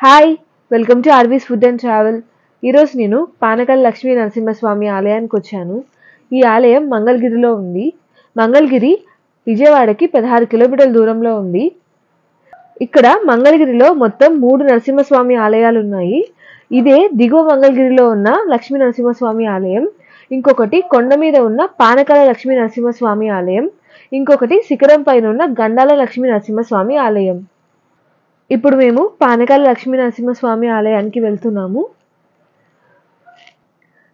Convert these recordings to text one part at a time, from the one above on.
Hi welcome to RV's food and travel. ఈరోజు నేను పానకల్ లక్ష్మీ నరసింహస్వామి ఆలయానికి వచ్చాను. ఈ ఆలయం మంగళగిరిలో ఉంది. మంగళగిరి విజయవాడకి 16 కిలోమీటర్ల దూరంలో ఉంది. ఇక్కడ మంగళగిరిలో మొత్తం 3 నరసింహస్వామి ఆలయాలు ఉన్నాయి. ఇదే దిగువ మంగళగిరిలో ఉన్న లక్ష్మీ నరసింహస్వామి ఆలయం, ఇంకొకటి కొండ మీద ఉన్న పానకాల లక్ష్మీ నరసింహస్వామి ఆలయం, ఇంకొకటి శిఖరం పైన ఉన్న గండాల లక్ష్మీ నరసింహస్వామి ఆలయం. ఇప్పుడు మేము పానకాల లక్ష్మీ నరసింహస్వామి ఆలయానికి వెళ్తున్నాము.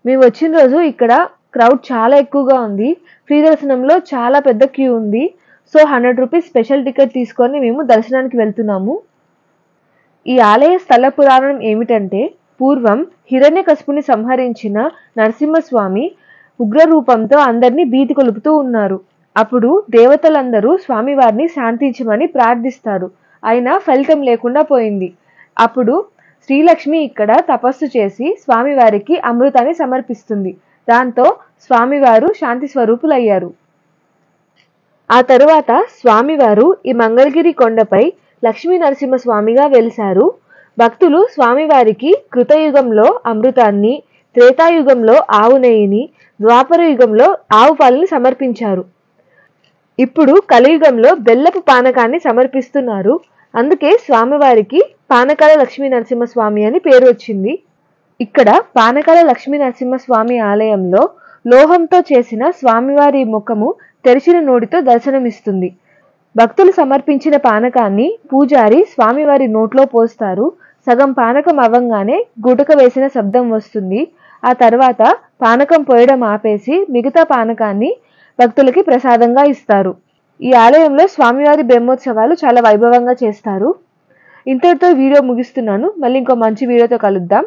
మేము వచ్చిన రోజు ఇక్కడ క్రౌడ్ చాలా ఎక్కువగా ఉంది. ఫ్రీ దర్శనంలో చాలా పెద్ద క్యూ ఉంది. సో 100 రూపీస్ స్పెషల్ టికెట్ తీసుకొని మేము దర్శనానికి వెళ్తున్నాము. ఈ ఆలయ స్థల పురాణం ఏమిటంటే, పూర్వం హిరణ్యకశిపుని సంహరించిన నరసింహస్వామి ఉగ్రరూపంతో అందరినీ భీతి కొలుపుతూ ఉన్నారు. అప్పుడు దేవతలందరూ స్వామివారిని శాంతించమని ప్రార్థిస్తారు. అయినా ఫలితం లేకుండా పోయింది. అప్పుడు శ్రీలక్ష్మి ఇక్కడ తపస్సు చేసి స్వామివారికి అమృతాన్ని సమర్పిస్తుంది. దాంతో స్వామివారు శాంతి స్వరూపులయ్యారు. ఆ తరువాత స్వామివారు ఈ మంగళగిరి కొండపై లక్ష్మీ నరసింహస్వామిగా వెలిశారు. భక్తులు స్వామివారికి కృతయుగంలో అమృతాన్ని, త్రేతాయుగంలో ఆవు నెయ్యిని, ద్వాపర యుగంలో ఆవు పాలని సమర్పించారు. ఇప్పుడు కలియుగంలో బెల్లపు పానకాన్ని సమర్పిస్తున్నారు. అందుకే స్వామివారికి పానకాల లక్ష్మీ నరసింహస్వామి అని పేరు వచ్చింది. ఇక్కడ పానకాల లక్ష్మీ నరసింహస్వామి ఆలయంలో లోహంతో చేసిన స్వామివారి ముఖము తెరిచిన నోటితో దర్శనమిస్తుంది. భక్తులు సమర్పించిన పానకాన్ని పూజారి స్వామివారి నోట్లో పోస్తారు. సగం పానకం అవ్వంగానే గుటక వేసిన శబ్దం వస్తుంది. ఆ తర్వాత పానకం పోయడం ఆపేసి మిగతా పానకాన్ని భక్తులకి ప్రసాదంగా ఇస్తారు. ఈ ఆలయంలో స్వామివారి బ్రహ్మోత్సవాలు చాలా వైభవంగా చేస్తారు. ఇంతటితో వీడియో ముగిస్తున్నాను. మళ్ళీ ఇంకో మంచి వీడియోతో కలుద్దాం.